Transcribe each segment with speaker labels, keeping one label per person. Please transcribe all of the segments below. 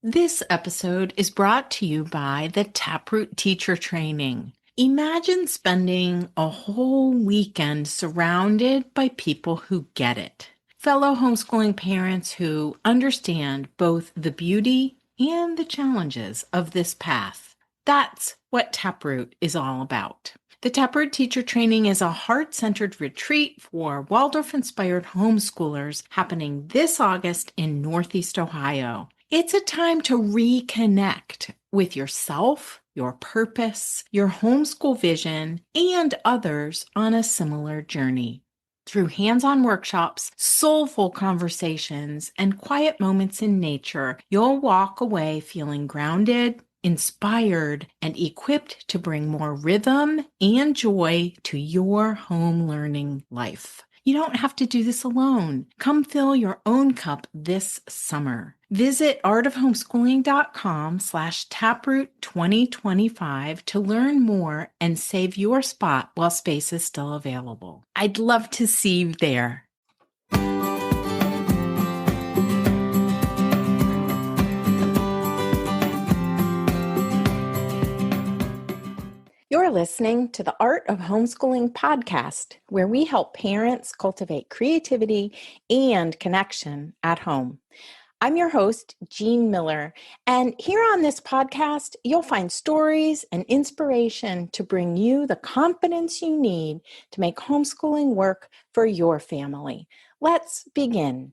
Speaker 1: This episode is brought to you by the Taproot Teacher Training. Imagine spending a whole weekend surrounded by people who get it. Fellow homeschooling parents who understand both the beauty and the challenges of this path. That's what Taproot is all about. The Taproot Teacher Training is a heart-centered retreat for Waldorf-Inspired homeschoolers happening this August in Northeast Ohio. It's a time to reconnect with yourself, your purpose, your homeschool vision, and others on a similar journey. Through hands-on workshops, soulful conversations, and quiet moments in nature, you'll walk away feeling grounded, inspired, and equipped to bring more rhythm and joy to your home learning life. You don't have to do this alone. Come fill your own cup this summer. Visit artofhomeschooling.com/taproot2025 to learn more and save your spot while space is still available. I'd love to see you there. You're listening to the Art of Homeschooling podcast, where we help parents cultivate creativity and connection at home. I'm your host, Jean Miller, and here on this podcast, you'll find stories and inspiration to bring you the confidence you need to make homeschooling work for your family. Let's begin.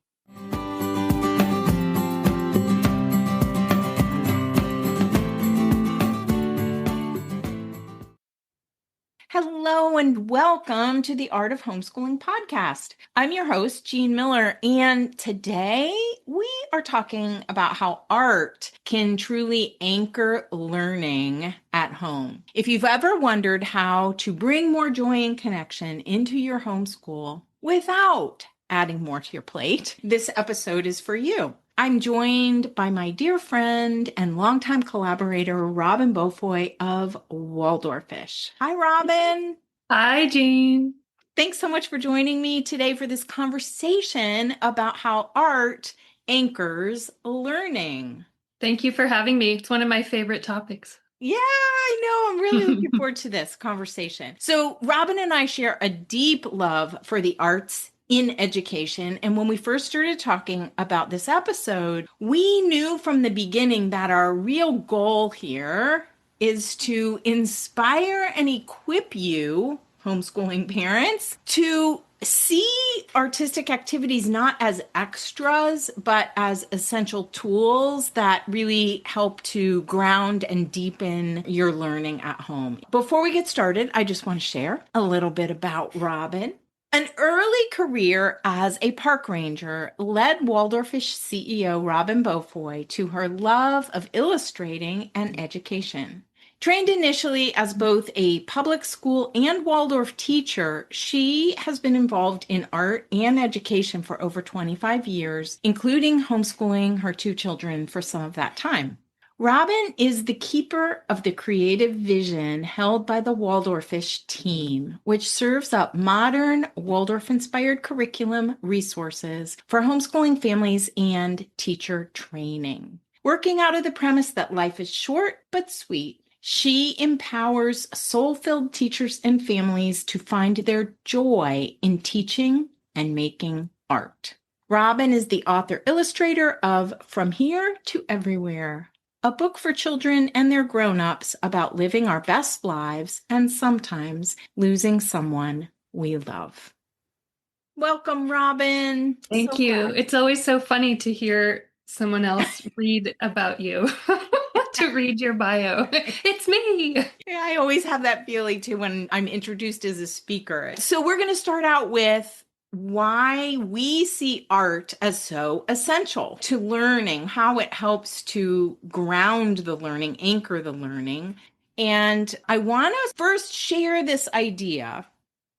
Speaker 1: Hello and welcome to the Art of Homeschooling podcast. I'm your host, Jean Miller, and today we are talking about how art can truly anchor learning at home. If you've ever wondered how to bring more joy and connection into your homeschool without adding more to your plate, this episode is for you. I'm joined by my dear friend and longtime collaborator, Robyn Beaufoy of Waldorf-ish. Hi, Robyn.
Speaker 2: Hi, Jean.
Speaker 1: Thanks so much for joining me today for this conversation about how art anchors learning.
Speaker 2: Thank you for having me. It's one of my favorite topics.
Speaker 1: Yeah, I know. I'm really looking forward to this conversation. So Robyn and I share a deep love for the arts in education. And when we first started talking about this episode, we knew from the beginning that our real goal here is to inspire and equip you, homeschooling parents, to see artistic activities not as extras, but as essential tools that really help to ground and deepen your learning at home. Before we get started, I just want to share a little bit about Robyn. An early career as a park ranger led Waldorf-ish CEO Robyn Beaufoy to her love of illustrating and education. Trained initially as both a public school and Waldorf teacher, she has been involved in art and education for over 25 years, including homeschooling her two children for some of that time. Robyn is the keeper of the creative vision held by the Waldorf-ish team, which serves up modern Waldorf-inspired curriculum resources for homeschooling families and teacher training. Working out of the premise that life is short but sweet, she empowers soul-filled teachers and families to find their joy in teaching and making art. Robyn is the author-illustrator of From Here to Everywhere, a book for children and their grown-ups about living our best lives and sometimes losing someone we love. Welcome, Robyn.
Speaker 2: Thank you. It's always so funny to hear someone else read about you, to read your bio. It's me.
Speaker 1: Yeah, I always have that feeling too when I'm introduced as a speaker. So we're going to start out with why we see art as so essential to learning, how it helps to ground the learning, anchor the learning. And I want to first share this idea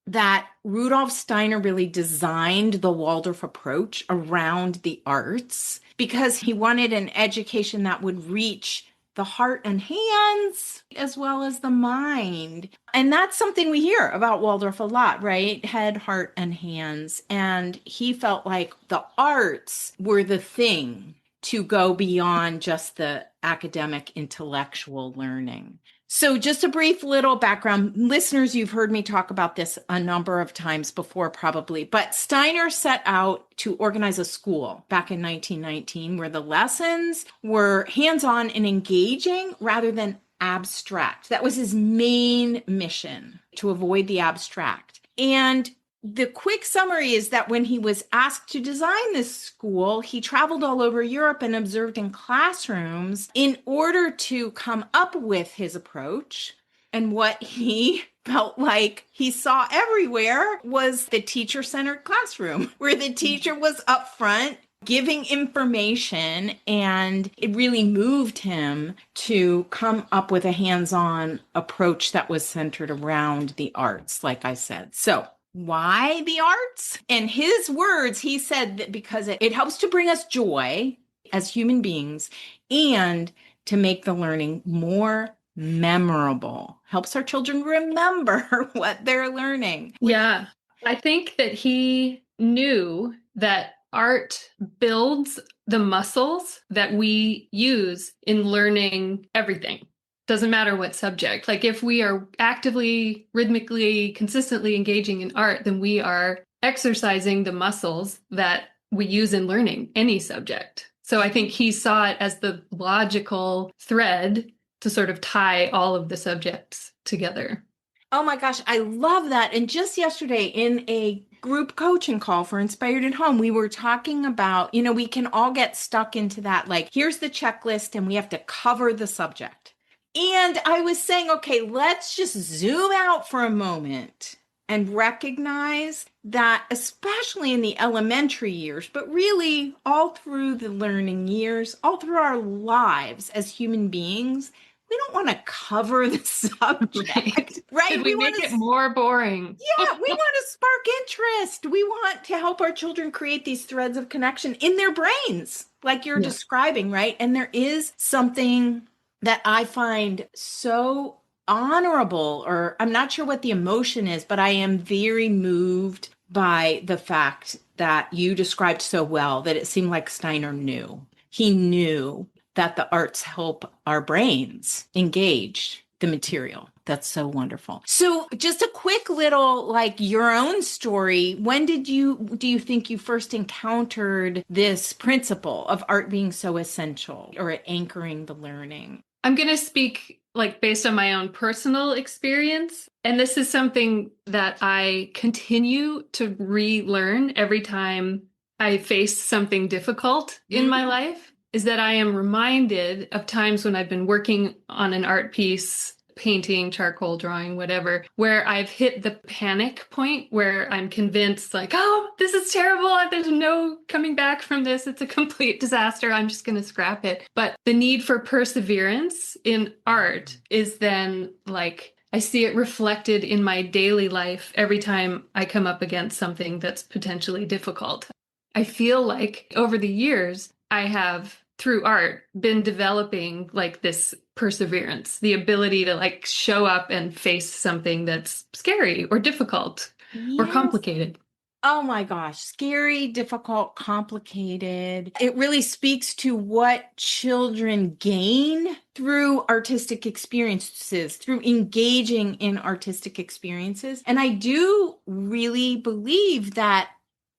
Speaker 1: that Rudolf Steiner really designed the Waldorf approach around the arts because he wanted an education that would reach the heart and hands as well as the mind. And that's something we hear about Waldorf a lot, right? Head, heart, and hands. And he felt like the arts were the thing to go beyond just the academic intellectual learning. So just a brief little background. Listeners, you've heard me talk about this a number of times before probably, but Steiner set out to organize a school back in 1919 where the lessons were hands-on and engaging rather than abstract. That was his main mission, to avoid the abstract. And the quick summary is that when he was asked to design this school, he traveled all over Europe and observed in classrooms in order to come up with his approach. And what he felt like he saw everywhere was the teacher-centered classroom, where the teacher was up front giving information, and it really moved him to come up with a hands-on approach that was centered around the arts, like I said. So why the arts? In his words, he said that because it helps to bring us joy as human beings and to make the learning more memorable, helps our children remember what they're learning.
Speaker 2: Yeah, I think that he knew that art builds the muscles that we use in learning everything. Doesn't matter what subject. Like if we are actively, rhythmically, consistently engaging in art, then we are exercising the muscles that we use in learning any subject. So I think he saw it as the logical thread to sort of tie all of the subjects together.
Speaker 1: Oh my gosh, I love that. And just yesterday in a group coaching call for Inspired at Home, we were talking about, we can all get stuck into that, like, here's the checklist and we have to cover the subject. And I was saying, okay, let's just zoom out for a moment and recognize that, especially in the elementary years, but really all through the learning years, all through our lives as human beings, we don't want to cover the subject, right?
Speaker 2: Could we make it more boring?
Speaker 1: Yeah, we want to spark interest. We want to help our children create these threads of connection in their brains, like you're describing, right? And there is something that I find so honorable, or I'm not sure what the emotion is, but I am very moved by the fact that you described so well that it seemed like Steiner knew. He knew that the arts help our brains engage the material. That's so wonderful. So just a quick little, like, your own story. When do you think you first encountered this principle of art being so essential, or anchoring the learning?
Speaker 2: I'm going to speak like based on my own personal experience. And this is something that I continue to relearn every time I face something difficult in my life, is that I am reminded of times when I've been working on an art piece, painting, charcoal drawing, whatever, where I've hit the panic point where I'm convinced like, oh, this is terrible. There's no coming back from this. It's a complete disaster. I'm just going to scrap it. But the need for perseverance in art is then like, I see it reflected in my daily life every time I come up against something that's potentially difficult. I feel like over the years, I have, through art, been developing like this perseverance, the ability to like show up and face something that's scary or difficult or complicated.
Speaker 1: Oh my gosh, scary, difficult, complicated. It really speaks to what children gain through artistic experiences, through engaging in artistic experiences. And I do really believe that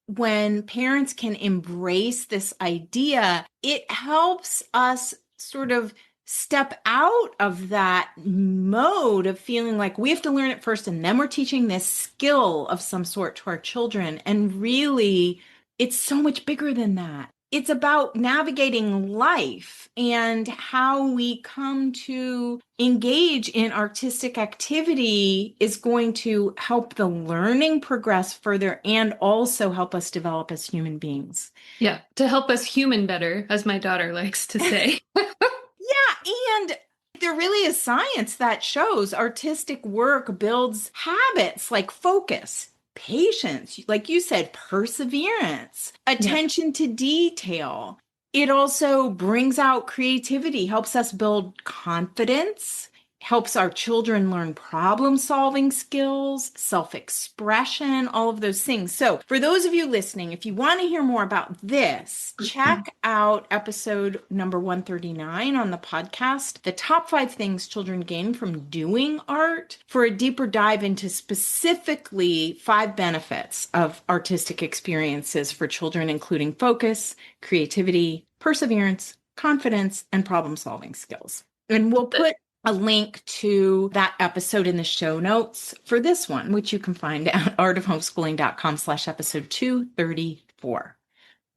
Speaker 1: when parents can embrace this idea, it helps us sort of step out of that mode of feeling like we have to learn it first and then we're teaching this skill of some sort to our children. And really, it's so much bigger than that. It's about navigating life and how we come to engage in artistic activity is going to help the learning progress further and also help us develop as human beings.
Speaker 2: Yeah, to help us human better, as my daughter likes to say.
Speaker 1: Yeah, and there really is science that shows artistic work builds habits like focus, patience, like you said, perseverance, attention to detail. It also brings out creativity, helps us build confidence helps our children learn problem-solving skills, self-expression, all of those things. So for those of you listening, if you want to hear more about this, check out episode number 139 on the podcast, The Top 5 Things Children Gain from Doing Art, for a deeper dive into specifically 5 benefits of artistic experiences for children, including focus, creativity, perseverance, confidence, and problem-solving skills. And we'll put a link to that episode in the show notes for this one, which you can find at artofhomeschooling.com/episode 234.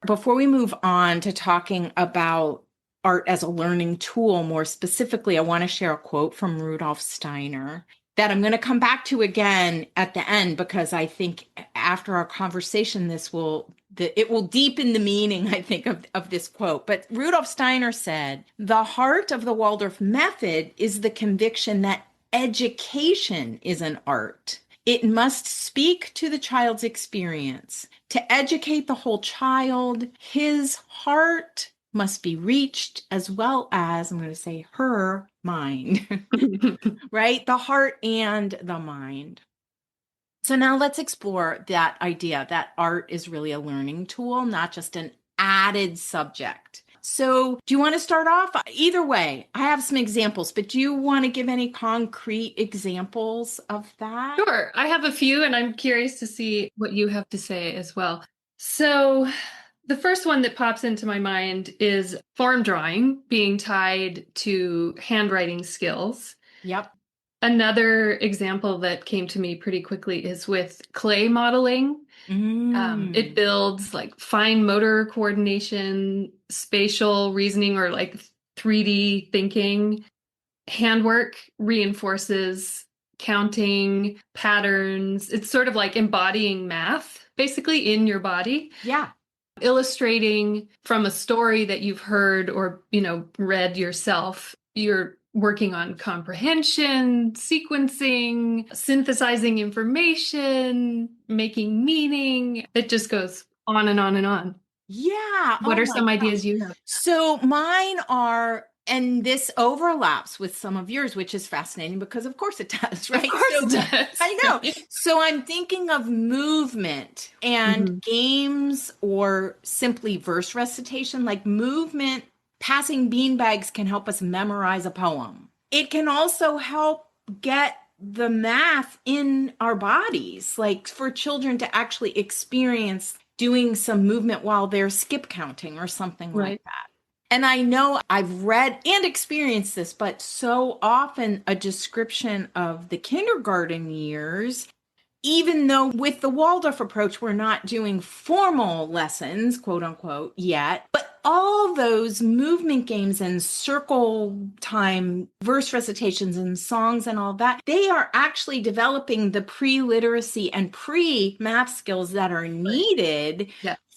Speaker 1: Before we move on to talking about art as a learning tool, more specifically, I want to share a quote from Rudolf Steiner that I'm going to come back to again at the end, because I think after our conversation, it will deepen the meaning, I think, of this quote. But Rudolf Steiner said, "The heart of the Waldorf method is the conviction that education is an art. It must speak to the child's experience. To educate the whole child, his heart must be reached, as well as, I'm going to say, her mind," right? The heart and the mind. So now let's explore that idea that art is really a learning tool, not just an added subject. So do you want to start off? Either way, I have some examples, but do you want to give any concrete examples of that?
Speaker 2: Sure. I have a few, and I'm curious to see what you have to say as well. So the first one that pops into my mind is form drawing being tied to handwriting skills.
Speaker 1: Yep.
Speaker 2: Another example that came to me pretty quickly is with clay modeling. It builds like fine motor coordination, spatial reasoning, or like 3D thinking. Handwork reinforces counting patterns. It's sort of like embodying math, basically, in your body.
Speaker 1: Yeah.
Speaker 2: Illustrating from a story that you've heard or, read yourself. You're working on comprehension, sequencing, synthesizing information, making meaning. It just goes on and on and on.
Speaker 1: Yeah.
Speaker 2: What are some ideas you have?
Speaker 1: So mine are, and this overlaps with some of yours, which is fascinating because of course it does, right?
Speaker 2: Of course it does.
Speaker 1: I know. So I'm thinking of movement and games, or simply verse recitation. Like movement, passing beanbags can help us memorize a poem. It can also help get the math in our bodies, like for children to actually experience doing some movement while they're skip counting or something like that. And I know I've read and experienced this, but so often a description of the kindergarten years, even though with the Waldorf approach, we're not doing formal lessons, quote unquote, yet, but all those movement games and circle time verse recitations and songs and all that, they are actually developing the pre-literacy and pre-math skills that are needed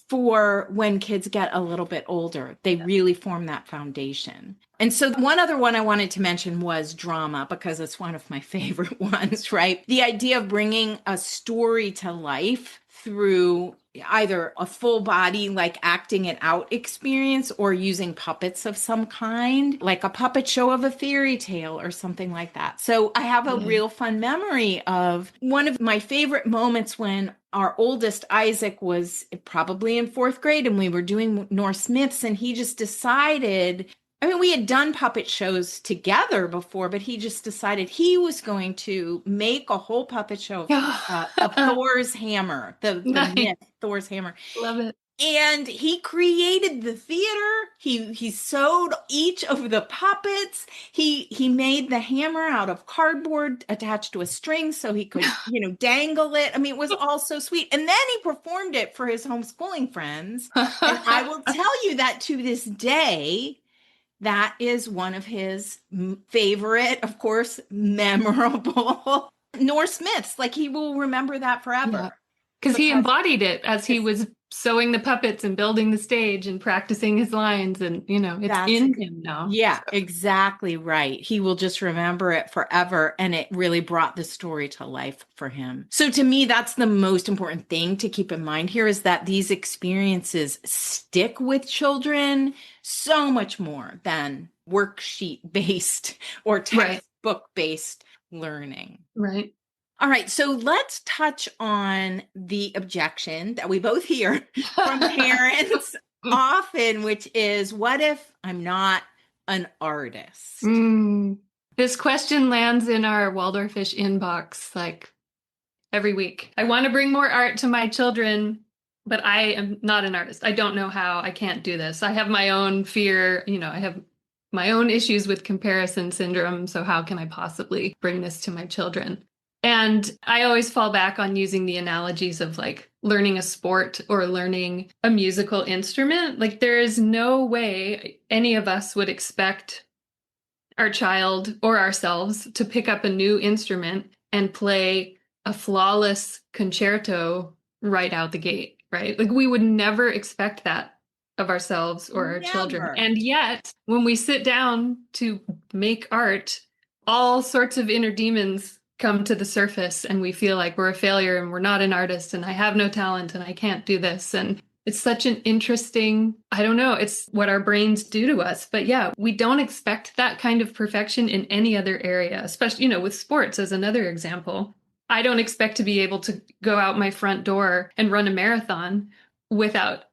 Speaker 1: for when kids get a little bit older. They really form that foundation. And so one other one I wanted to mention was drama, because it's one of my favorite ones, right? The idea of bringing a story to life through either a full body, like acting it out experience, or using puppets of some kind, like a puppet show of a fairy tale or something like that. So I have a real fun memory of one of my favorite moments when our oldest Isaac was probably in 4th grade and we were doing Norse myths, and he just decided, I mean, we had done puppet shows together before, but he just decided he was going to make a whole puppet show of Thor's hammer, the myth, Thor's hammer.
Speaker 2: Love it.
Speaker 1: And he created the theater. He sewed each of the puppets. He made the hammer out of cardboard attached to a string so he could, dangle it. I mean, it was all so sweet. And then he performed it for his homeschooling friends. And I will tell you that to this day, that is one of his favorite, of course, memorable Norse myths. Like, he will remember that forever.
Speaker 2: Because he embodied it as he was sewing the puppets and building the stage and practicing his lines. And, it's in him now.
Speaker 1: Yeah, exactly right. He will just remember it forever. And it really brought the story to life for him. So to me, that's the most important thing to keep in mind here, is that these experiences stick with children so much more than worksheet based or book-based learning.
Speaker 2: Right.
Speaker 1: All right, so let's touch on the objection that we both hear from parents often, which is, what if I'm not an artist?
Speaker 2: This question lands in our Waldorf-ish inbox like every week. I want to bring more art to my children, but I am not an artist. I don't know how. I can't do this. I have my own fear. I have my own issues with comparison syndrome. So how can I possibly bring this to my children? And I always fall back on using the analogies of like learning a sport or learning a musical instrument. Like there is no way any of us would expect our child or ourselves to pick up a new instrument and play a flawless concerto right out the gate, right? Like we would never expect that of ourselves or our children.
Speaker 1: Never.
Speaker 2: And yet, when we sit down to make art, all sorts of inner demons come to the surface and we feel like we're a failure and we're not an artist and I have no talent and I can't do this. And it's such an interesting, I don't know, it's what our brains do to us. But yeah, we don't expect that kind of perfection in any other area, especially, with sports as another example. I don't expect to be able to go out my front door and run a marathon without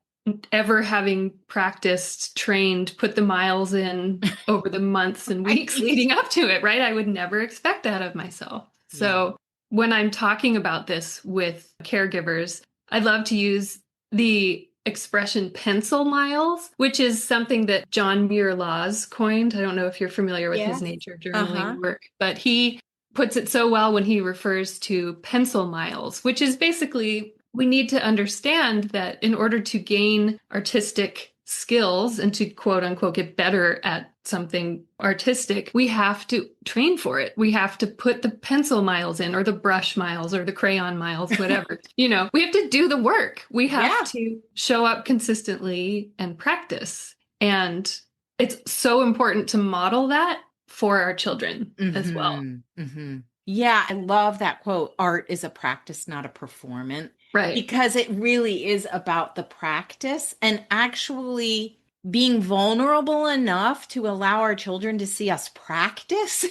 Speaker 2: ever having practiced, trained, put the miles in over the months and weeks leading up to it, right? I would never expect that of myself. So when I'm talking about this with caregivers, I love to use the expression pencil miles, which is something that John Muir Laws coined. I don't know if you're familiar with his nature journaling work, but he puts it so well when he refers to pencil miles, which is basically we need to understand that in order to gain artistic skills and to quote unquote get better at something artistic, we have to train for it. We have to put the pencil miles in or the brush miles or the crayon miles, whatever. We have to do the work. We have to show up consistently and practice. And it's so important to model that for our children as well.
Speaker 1: Mm-hmm. Yeah, I love that quote. Art is a practice, not a performance.
Speaker 2: Right.
Speaker 1: Because it really is about the practice and actually being vulnerable enough to allow our children to see us practice.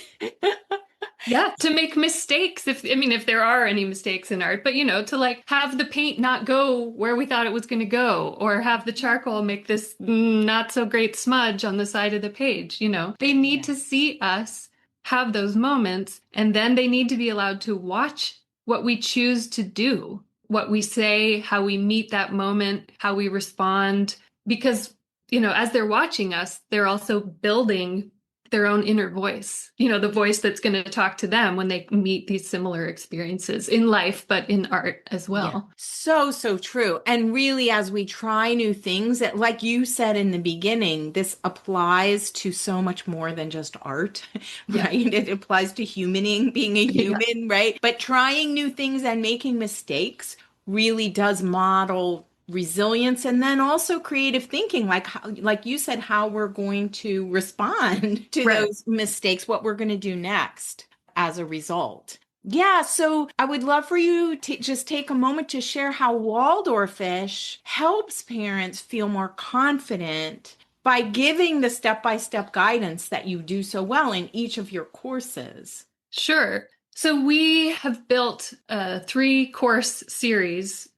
Speaker 2: Yeah, to make mistakes if there are any mistakes in art, but to like have the paint not go where we thought it was going to go, or have the charcoal make this not so great smudge on the side of the page. They need to see us have those moments, and then they need to be allowed to watch what we choose to do, what we say, how we meet that moment, how we respond, because as they're watching us, they're also building their own inner voice, the voice that's going to talk to them when they meet these similar experiences in life, but in art as well.
Speaker 1: Yeah. So true. And really, as we try new things, that, like you said in the beginning, this applies to so much more than just art, right? It applies to being a human, right? But trying new things and making mistakes really does model resilience, and then also creative thinking, like you said, how we're going to respond to those mistakes, what we're going to do next as a result. Yeah, so I would love for you to just take a moment to share how Waldorf-ish helps parents feel more confident by giving the step-by-step guidance that you do so well in each of your courses.
Speaker 2: Sure. So we have built a 3-course series.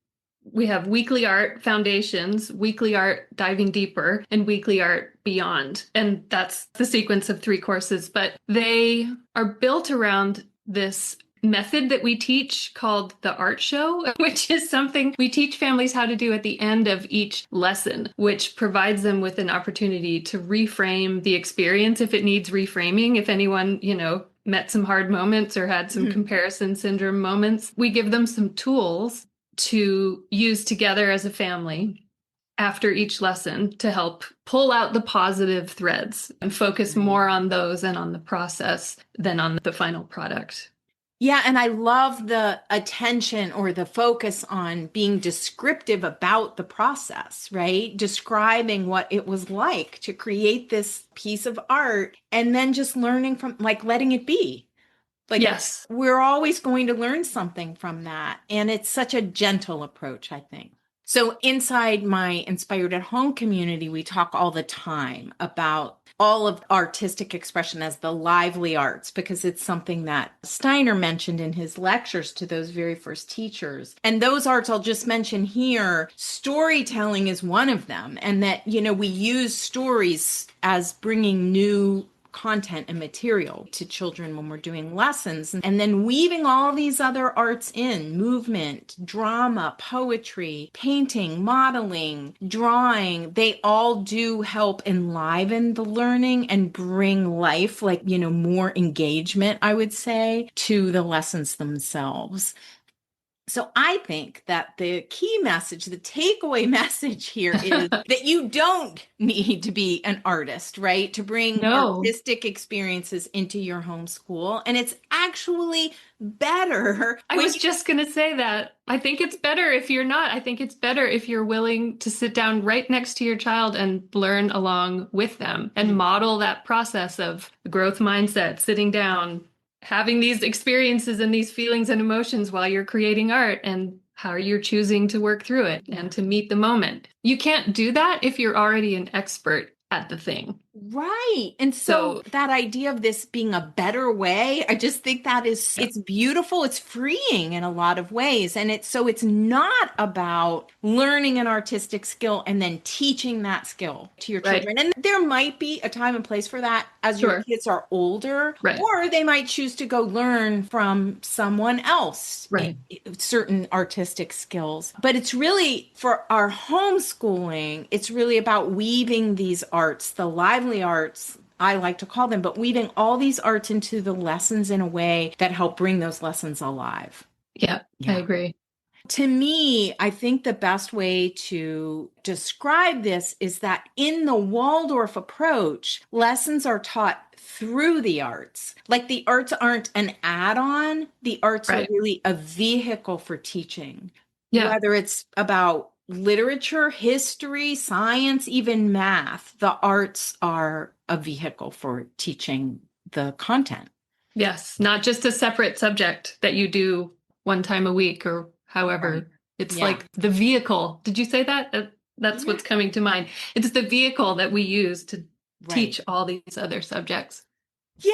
Speaker 2: We have weekly art foundations, weekly art diving deeper, and weekly art beyond. And that's the sequence of 3 courses, but they are built around this method that we teach called the art show, which is something we teach families how to do at the end of each lesson, which provides them with an opportunity to reframe the experience if it needs reframing. If anyone, met some hard moments or had some comparison syndrome moments, we give them some tools to use together as a family after each lesson to help pull out the positive threads and focus more on those and on the process than on the final product.
Speaker 1: Yeah, and I love the attention or the focus on being descriptive about the process, right? Describing what it was like to create this piece of art and then just learning from, like, letting it be. Like,
Speaker 2: yes,
Speaker 1: we're always going to learn something from that. And it's such a gentle approach, I think. So inside my Inspired at Home community, we talk all the time about all of artistic expression as the lively arts, because it's something that Steiner mentioned in his lectures to those very first teachers. And those arts I'll just mention here, storytelling is one of them. And that, we use stories as bringing new content and material to children when we're doing lessons, and then weaving all these other arts in: movement, drama, poetry, painting, modeling, drawing. They all do help enliven the learning and bring life, more engagement, I would say, to the lessons themselves. So I think that the key message, the takeaway message here is that you don't need to be an artist, right? To bring artistic experiences into your homeschool. And it's actually better.
Speaker 2: I was just going to say that. I think it's better if you're not. I think it's better if you're willing to sit down right next to your child and learn along with them and model that process of the growth mindset, sitting down, having these experiences and these feelings and emotions while you're creating art, and how you're choosing to work through it and to meet the moment. You can't do that if you're already an expert at the thing.
Speaker 1: Right. And so that idea of this being a better way, I just think that it's beautiful. It's freeing in a lot of ways. And it's not about learning an artistic skill and then teaching that skill to your children. And there might be a time and place for that as your kids are older, or they might choose to go learn from someone else certain artistic skills. But it's really, for our homeschooling, it's really about weaving these arts, the lively arts, I like to call them, but weaving all these arts into the lessons in a way that help bring those lessons alive.
Speaker 2: Yeah, I agree.
Speaker 1: To me, I think the best way to describe this is that in the Waldorf approach, lessons are taught through the arts. Like, the arts aren't an add-on. The arts are really a vehicle for teaching. Yeah. Whether it's about literature, history, science, even math, the arts are a vehicle for teaching the content.
Speaker 2: Yes, not just a separate subject that you do one time a week or however. It's like the vehicle. Did you say that? That's what's coming to mind. It's the vehicle that we use to teach all these other subjects.
Speaker 1: Yeah,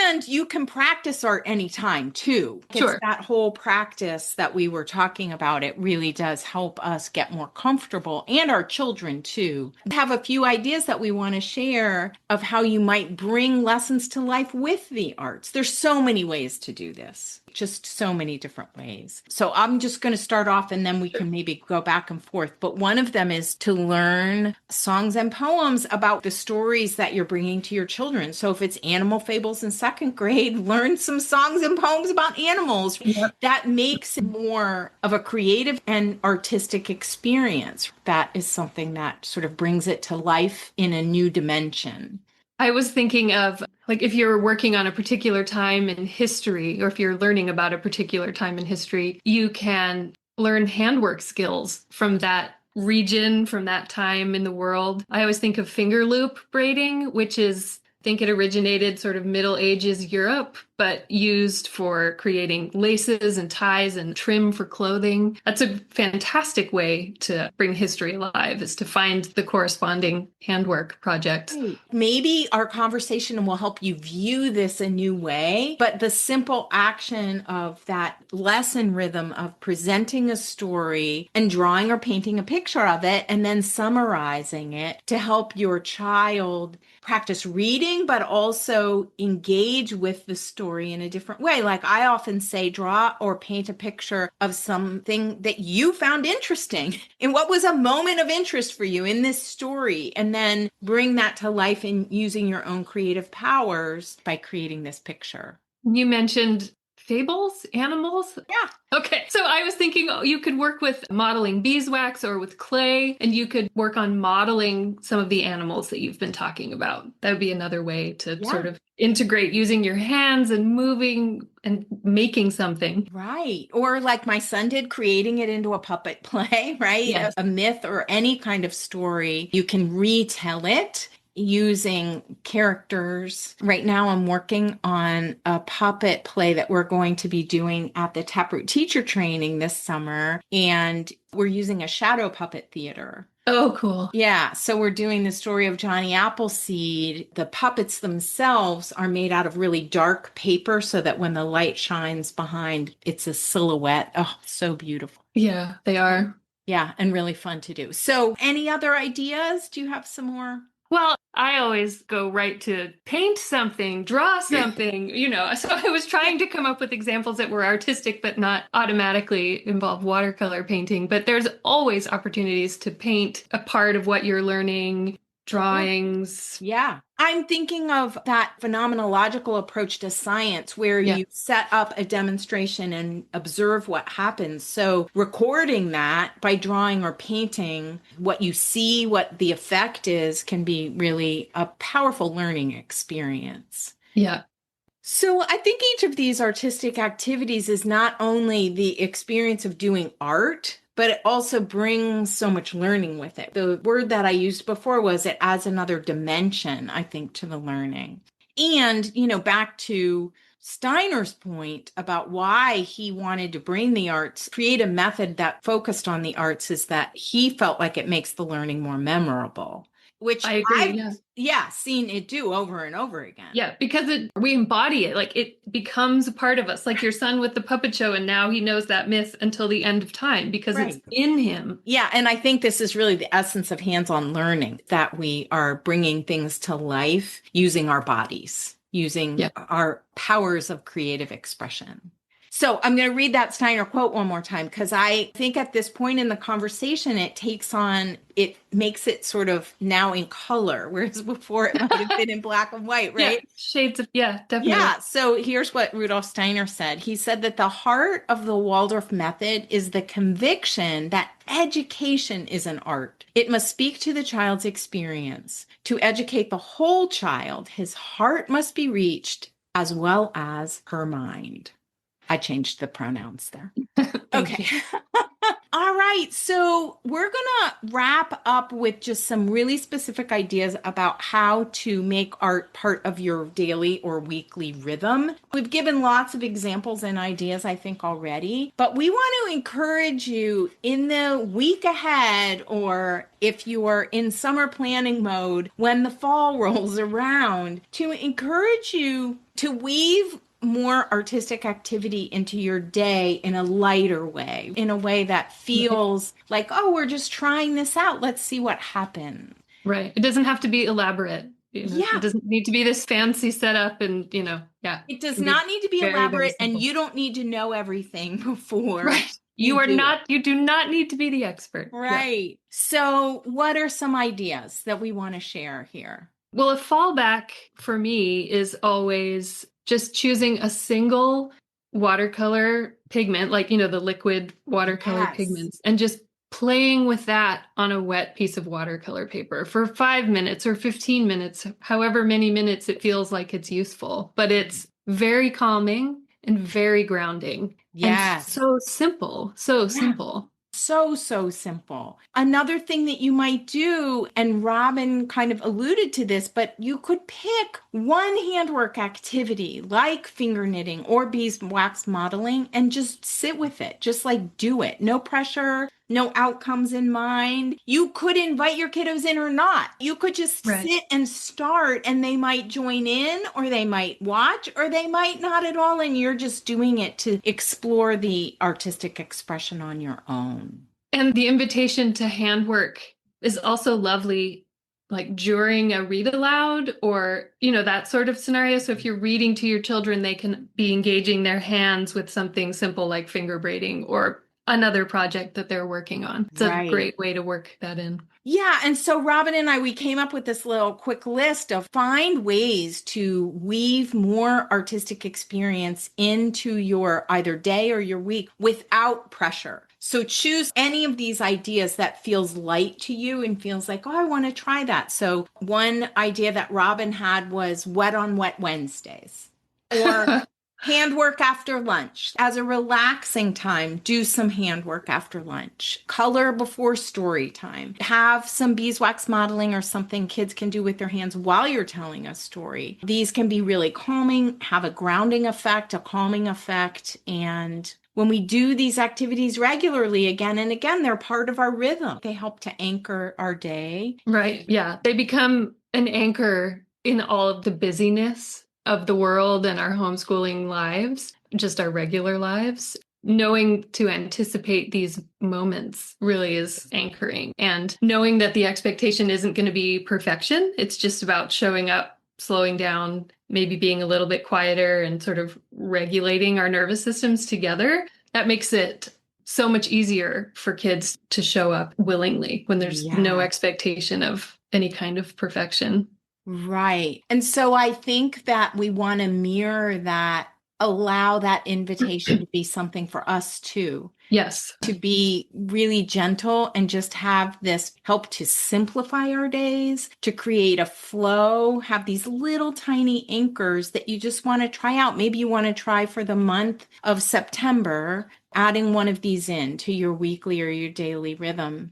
Speaker 1: and you can practice art anytime too. It's that whole practice that we were talking about. It really does help us get more comfortable, and our children too. We have a few ideas that we want to share of how you might bring lessons to life with the arts. There's so many ways to do this. Just so many different ways. So I'm just going to start off, and then we can maybe go back and forth. But one of them is to learn songs and poems about the stories that you're bringing to your children. So if it's animal fables in second grade, learn some songs and poems about animals. That makes it more of a creative and artistic experience. That is something that sort of brings it to life in a new dimension.
Speaker 2: I was thinking of, like, if you're working on a particular time in history, or if you're learning about a particular time in history, you can learn handwork skills from that region, from that time in the world. I always think of finger loop braiding, which is, I think it originated sort of Middle Ages Europe, but used for creating laces and ties and trim for clothing. That's a fantastic way to bring history alive, is to find the corresponding handwork projects.
Speaker 1: Maybe our conversation will help you view this a new way, but the simple action of that lesson rhythm of presenting a story and drawing or painting a picture of it and then summarizing it to help your child practice reading, but also engage with the story in a different way. Like, I often say, draw or paint a picture of something that you found interesting and what was a moment of interest for you in this story, and then bring that to life in using your own creative powers by creating this picture.
Speaker 2: You mentioned fables, animals?
Speaker 1: Yeah.
Speaker 2: Okay. So I was thinking, you could work with modeling beeswax or with clay, and you could work on modeling some of the animals that you've been talking about. That would be another way to sort of integrate using your hands and moving and making something.
Speaker 1: Right. Or like my son did, creating it into a puppet play, right?
Speaker 2: Yes.
Speaker 1: A myth or any kind of story. You can retell it using characters. Right now, I'm working on a puppet play that we're going to be doing at the Taproot teacher training this summer. And we're using a shadow puppet theater.
Speaker 2: Oh, cool.
Speaker 1: Yeah, so we're doing the story of Johnny Appleseed. The puppets themselves are made out of really dark paper so that when the light shines behind, it's a silhouette. Oh, so beautiful.
Speaker 2: Yeah, they are.
Speaker 1: Yeah, and really fun to do. So, any other ideas? Do you have some more?
Speaker 2: Well, I always go right to paint something, draw something, So I was trying to come up with examples that were artistic, but not automatically involve watercolor painting. But there's always opportunities to paint a part of what you're learning, drawings.
Speaker 1: Yeah. I'm thinking of that phenomenological approach to science where
Speaker 2: Yeah.
Speaker 1: you set up a demonstration and observe what happens. So, recording that by drawing or painting what you see, what the effect is, can be really a powerful learning experience.
Speaker 2: Yeah.
Speaker 1: So, I think each of these artistic activities is not only the experience of doing art, but it also brings so much learning with it. The word that I used before was it adds another dimension, I think, to the learning. And, back to Steiner's point about why he wanted to bring the arts, create a method that focused on the arts, is that he felt like it makes the learning more memorable, which
Speaker 2: I agree.
Speaker 1: I've seen it do over and over again.
Speaker 2: Yeah, because we embody it. Like it becomes a part of us, like your son with the puppet show. And now he knows that myth until the end of time because it's in him.
Speaker 1: Yeah. And I think this is really the essence of hands-on learning, that we are bringing things to life using our bodies, using our powers of creative expression. So I'm going to read that Steiner quote one more time, because I think at this point in the conversation, it makes it sort of now in color, whereas before it might have been in black and white, right?
Speaker 2: Yeah, shades of, definitely.
Speaker 1: Yeah. So here's what Rudolf Steiner said. He said that the heart of the Waldorf method is the conviction that education is an art. It must speak to the child's experience. To educate the whole child, his heart must be reached as well as her mind. I changed the pronouns there. Okay. All right. So we're going to wrap up with just some really specific ideas about how to make art part of your daily or weekly rhythm. We've given lots of examples and ideas, I think, already, but we want to encourage you in the week ahead, or if you are in summer planning mode, when the fall rolls around, to encourage you to weave more artistic activity into your day in a lighter way, in a way that feels like, oh, we're just trying this out. Let's see what happens.
Speaker 2: Right. It doesn't have to be elaborate.
Speaker 1: Yeah.
Speaker 2: It doesn't need to be this fancy setup and,
Speaker 1: It does not need to be
Speaker 2: very,
Speaker 1: elaborate,
Speaker 2: very
Speaker 1: and you don't need to know everything before.
Speaker 2: Right. You do not need to be the expert.
Speaker 1: Right. Yeah. So what are some ideas that we want to share here?
Speaker 2: Well, a fallback for me is always just choosing a single watercolor pigment, like, the liquid watercolor pigments, and just playing with that on a wet piece of watercolor paper for 5 minutes or 15 minutes, however many minutes it feels like it's useful. But it's very calming and very grounding.
Speaker 1: Yes.
Speaker 2: And so simple, so simple.
Speaker 1: So simple. Another thing that you might do, and Robyn kind of alluded to this, but you could pick one handwork activity like finger knitting or beeswax modeling and just sit with it. Just like do it. No pressure, no outcomes in mind. You could invite your kiddos in or not. You could just sit and start, and they might join in, or they might watch, or they might not at all. And you're just doing it to explore the artistic expression on your own.
Speaker 2: And the invitation to handwork is also lovely, like during a read aloud or, that sort of scenario. So if you're reading to your children, they can be engaging their hands with something simple like finger braiding or another project that they're working on. It's a great way to work that in.
Speaker 1: Yeah. And so Robyn and I, we came up with this little quick list of find ways to weave more artistic experience into your either day or your week without pressure. So choose any of these ideas that feels light to you and feels like, oh, I want to try that. So one idea that Robyn had was wet on wet Wednesdays, or handwork after lunch. As a relaxing time, do some handwork after lunch. Color before story time. Have some beeswax modeling or something kids can do with their hands while you're telling a story. These can be really calming, have a grounding effect, a calming effect, and when we do these activities regularly again and again, they're part of our rhythm. They help to anchor our day.
Speaker 2: Right. Yeah. They become an anchor in all of the busyness of the world and our homeschooling lives, just our regular lives. Knowing to anticipate these moments really is anchoring, and knowing that the expectation isn't going to be perfection. It's just about showing up, slowing down, maybe being a little bit quieter and sort of regulating our nervous systems together. That makes it so much easier for kids to show up willingly when there's no expectation of any kind of perfection.
Speaker 1: Right. And so I think that we want to mirror that, allow that invitation to be something for us too.
Speaker 2: Yes.
Speaker 1: To be really gentle and just have this help to simplify our days, to create a flow, have these little tiny anchors that you just want to try out. Maybe you want to try for the month of September, adding one of these in to your weekly or your daily rhythm.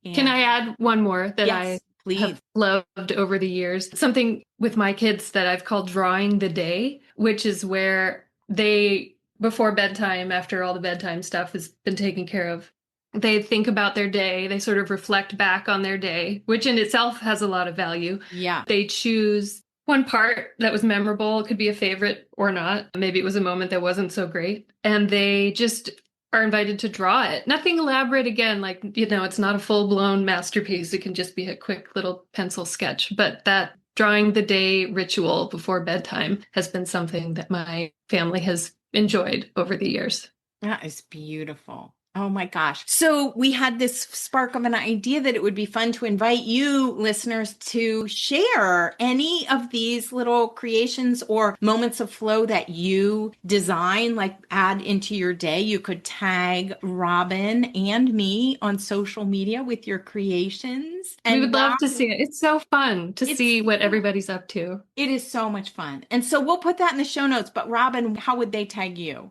Speaker 2: Can I add one more that I have loved over the years? Something with my kids that I've called drawing the day, which is where they, before bedtime, after all the bedtime stuff has been taken care of, they think about their day. They sort of reflect back on their day, which in itself has a lot of value.
Speaker 1: Yeah.
Speaker 2: They choose one part that was memorable. It could be a favorite or not. Maybe it was a moment that wasn't so great. And they just are invited to draw it. Nothing elaborate again, like, it's not a full-blown masterpiece. It can just be a quick little pencil sketch. But that drawing the day ritual before bedtime has been something that my family has enjoyed over the years.
Speaker 1: That is beautiful. Oh my gosh. So we had this spark of an idea that it would be fun to invite you listeners to share any of these little creations or moments of flow that you design, like add into your day. You could tag Robyn and me on social media with your creations. And
Speaker 2: we would love to see it. It's so fun to see what everybody's up to.
Speaker 1: It is so much fun. And so we'll put that in the show notes. But Robyn, how would they tag you?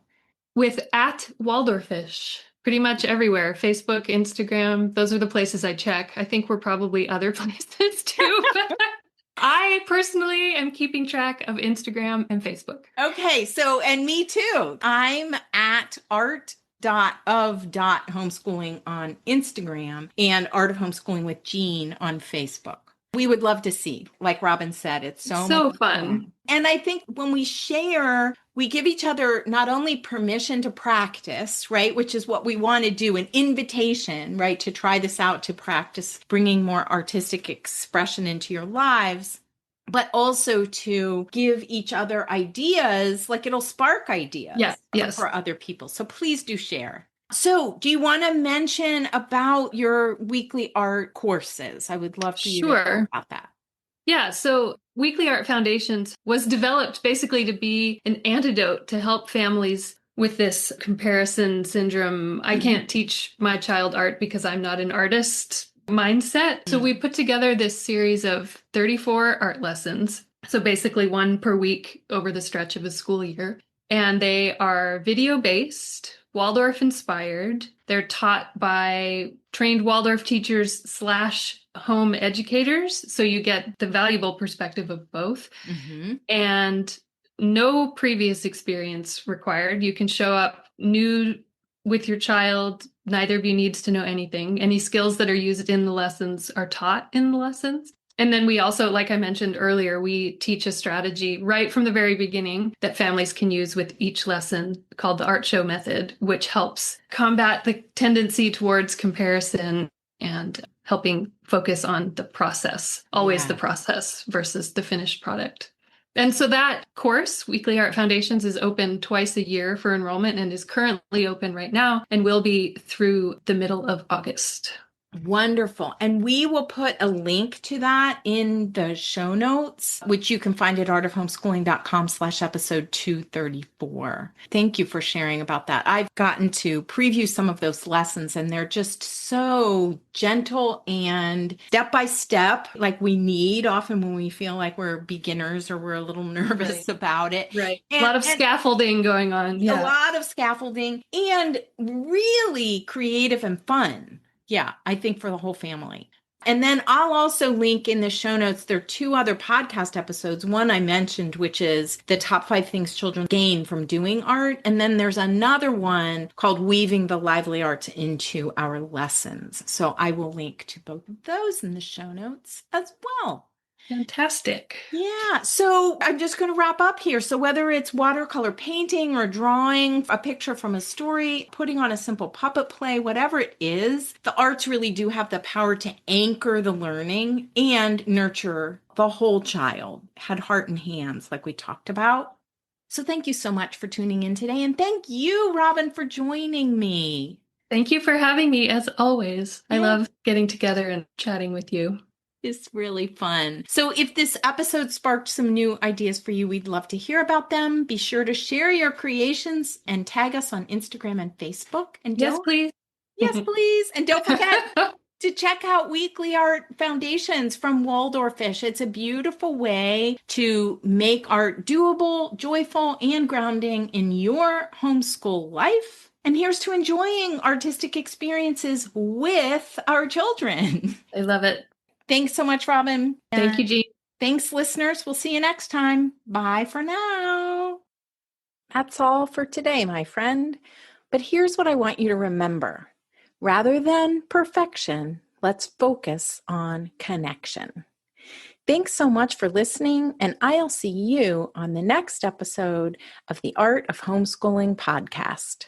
Speaker 2: With @Waldorf-ish. Pretty much everywhere. Facebook, Instagram, those are the places I check. I think we're probably other places too. But I personally am keeping track of Instagram and Facebook.
Speaker 1: Okay, so, and me too. I'm at art.of.homeschooling on Instagram and Art of Homeschooling with Jean on Facebook. We would love to see, like Robyn said, it's so much fun. And I think when we share, we give each other not only permission to practice, right, which is what we want to do, an invitation, right, to try this out, to practice bringing more artistic expression into your lives, but also to give each other ideas, like it'll spark ideas for other people. So please do share. So do you want to mention about your weekly art courses? I would love for you to talk about that.
Speaker 2: Yeah, so Weekly Art Foundations was developed basically to be an antidote to help families with this comparison syndrome. I can't teach my child art because I'm not an artist mindset. So we put together this series of 34 art lessons. So basically one per week over the stretch of a school year. And they are video-based, Waldorf-Inspired. They're taught by trained Waldorf teachers / home educators. So you get the valuable perspective of both. And no previous experience required. You can show up new with your child. Neither of you needs to know anything. Any skills that are used in the lessons are taught in the lessons. And then we also, like I mentioned earlier, we teach a strategy right from the very beginning that families can use with each lesson called the art show method, which helps combat the tendency towards comparison and helping focus on the process, always the process versus the finished product. And so that course, Weekly Art Foundations, is open twice a year for enrollment and is currently open right now and will be through the middle of August.
Speaker 1: Wonderful. And we will put a link to that in the show notes, which you can find at artofhomeschooling.com/episode 234. Thank you for sharing about that. I've gotten to preview some of those lessons and they're just so gentle and step by step, like we need often when we feel like we're beginners or we're a little nervous about it.
Speaker 2: Right. A lot of scaffolding going on.
Speaker 1: A lot of scaffolding and really creative and fun. Yeah, I think for the whole family. And then I'll also link in the show notes, there are 2 other podcast episodes. One I mentioned, which is the top 5 things children gain from doing art. And then there's another one called Weaving the Lively Arts into Our Lessons. So I will link to both of those in the show notes as well.
Speaker 2: Fantastic.
Speaker 1: Yeah. So I'm just going to wrap up here. So whether it's watercolor painting or drawing a picture from a story, putting on a simple puppet play, whatever it is, the arts really do have the power to anchor the learning and nurture the whole child, head, heart, and hands, like we talked about. So thank you so much for tuning in today. And thank you, Robyn, for joining me.
Speaker 2: Thank you for having me, as always.
Speaker 1: Yeah.
Speaker 2: I love getting together and chatting with you.
Speaker 1: It's really fun. So if this episode sparked some new ideas for you, we'd love to hear about them. Be sure to share your creations and tag us on Instagram and Facebook. And
Speaker 2: Yes, please.
Speaker 1: Yes, please. And don't forget to check out Weekly Art Foundations from Waldorf-Ish. It's a beautiful way to make art doable, joyful, and grounding in your homeschool life. And here's to enjoying artistic experiences with our children.
Speaker 2: I love it.
Speaker 1: Thanks so much, Robyn.
Speaker 2: Thank you, Jean.
Speaker 1: Thanks, listeners. We'll see you next time. Bye for now. That's all for today, my friend. But here's what I want you to remember. Rather than perfection, let's focus on connection. Thanks so much for listening, and I'll see you on the next episode of the Art of Homeschooling podcast.